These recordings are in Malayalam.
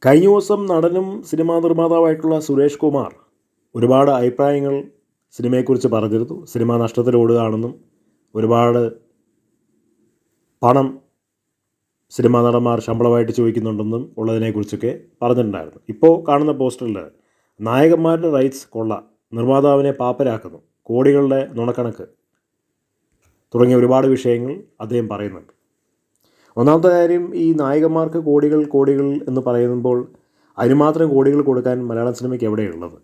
കഴിഞ്ഞ ദിവസം നടനും സിനിമാ നിർമ്മാതാവായിട്ടുള്ള സുരേഷ് കുമാർ ഒരുപാട് അഭിപ്രായങ്ങൾ സിനിമയെക്കുറിച്ച് പറഞ്ഞിരുന്നു. സിനിമ നഷ്ടത്തിലോടുകയാണെന്നും ഒരുപാട് പണം സിനിമാ നടന്മാർ ശമ്പളമായിട്ട് ചോദിക്കുന്നുണ്ടെന്നും ഉള്ളതിനെക്കുറിച്ചൊക്കെ പറഞ്ഞിട്ടുണ്ടായിരുന്നു. ഇപ്പോൾ കാണുന്ന പോസ്റ്ററിൽ നായകന്മാരുടെ റൈറ്റ്സ് കൊള്ള, നിർമ്മാതാവിനെ പാപ്പരാക്കുന്നു, കോടികളുടെ നുണക്കണക്ക് തുടങ്ങിയ ഒരുപാട് വിഷയങ്ങൾ അദ്ദേഹം പറയുന്നുണ്ട്. ഒന്നാമത്തെ കാര്യം, ഈ നായകന്മാർക്ക് കോടികൾ എന്ന് പറയുമ്പോൾ അതിന് മാത്രം കോടികൾ കൊടുക്കാൻ മലയാളം സിനിമയ്ക്ക് എവിടെയുള്ളത്?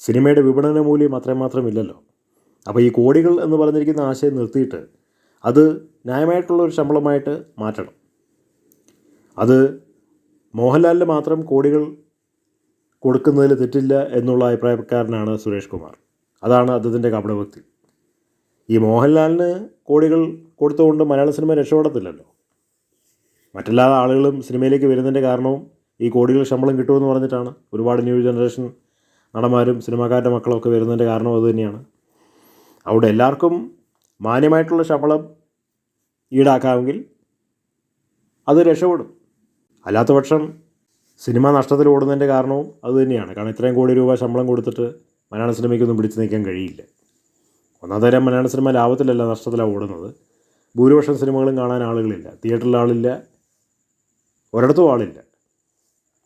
സിനിമയുടെ വിപണന മൂല്യം അത്രമാത്രം ഇല്ലല്ലോ. അപ്പോൾ ഈ കോടികൾ എന്ന് പറഞ്ഞിരിക്കുന്ന ആശയം നിർത്തിയിട്ട് അത് ന്യായമായിട്ടുള്ളൊരു ശമ്പളമായിട്ട് മാറ്റണം. അത് മോഹൻലാലിന് മാത്രം കോടികൾ കൊടുക്കുന്നതിൽ തെറ്റില്ല എന്നുള്ള അഭിപ്രായക്കാരനാണ് സുരേഷ് കുമാർ. അതാണ് അദ്ദേഹത്തിൻ്റെ കപടഭക്തി. ഈ മോഹൻലാലിന് കോടികൾ കൊടുത്തുകൊണ്ട് മലയാള സിനിമ രക്ഷപ്പെടത്തില്ലല്ലോ. മറ്റെല്ലാ ആളുകളും സിനിമയിലേക്ക് വരുന്നതിൻ്റെ കാരണവും ഈ കോടികൾ ശമ്പളം കിട്ടുമെന്ന് പറഞ്ഞിട്ടാണ്. ഒരുപാട് ന്യൂ ജനറേഷൻ നടന്മാരും സിനിമാക്കാരുടെ മക്കളൊക്കെ വരുന്നതിൻ്റെ കാരണം അതുതന്നെയാണ്. അവിടെ എല്ലാവർക്കും മാന്യമായിട്ടുള്ള ശമ്പളം ഈടാക്കാമെങ്കിൽ അത് രക്ഷപ്പെടും. അല്ലാത്ത പക്ഷം സിനിമ നഷ്ടത്തിൽ ഓടുന്നതിൻ്റെ കാരണവും അതുതന്നെയാണ്. കാരണം ഇത്രയും കോടി രൂപ ശമ്പളം കൊടുത്തിട്ട് മലയാള സിനിമയ്ക്കൊന്നും പിടിച്ചു നിൽക്കാൻ കഴിയില്ല. ഒന്നാമത്തെ തരം മലയാള സിനിമ ലാഭത്തിലല്ല നഷ്ടത്തിലാണ് ഓടുന്നത്. ഭൂരിപക്ഷം സിനിമകളും കാണാൻ ആളുകളില്ല, തിയേറ്ററിൽ ആളില്ല, ഒരിടത്തും ആളില്ല,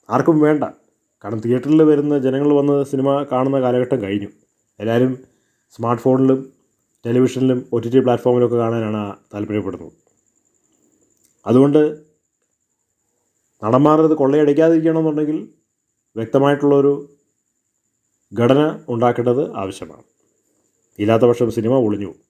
ആർക്കും വേണ്ട. കാരണം തിയേറ്ററിൽ വരുന്ന ജനങ്ങൾ വന്ന് സിനിമ കാണുന്ന കാലഘട്ടം കഴിഞ്ഞു. എല്ലാവരും സ്മാർട്ട് ഫോണിലും ടെലിവിഷനിലും OTT പ്ലാറ്റ്ഫോമിലൊക്കെ കാണാനാണ് താല്പര്യപ്പെടുന്നത്. അതുകൊണ്ട് നടന്മാർ ഇത് കൊള്ളയടിക്കാതിരിക്കണമെന്നുണ്ടെങ്കിൽ വ്യക്തമായിട്ടുള്ളൊരു ഘടന ഉണ്ടാക്കേണ്ടത് ആവശ്യമാണ്. ഇല്ലാത്ത പക്ഷം സിനിമ ഒളിഞ്ഞു പോകും.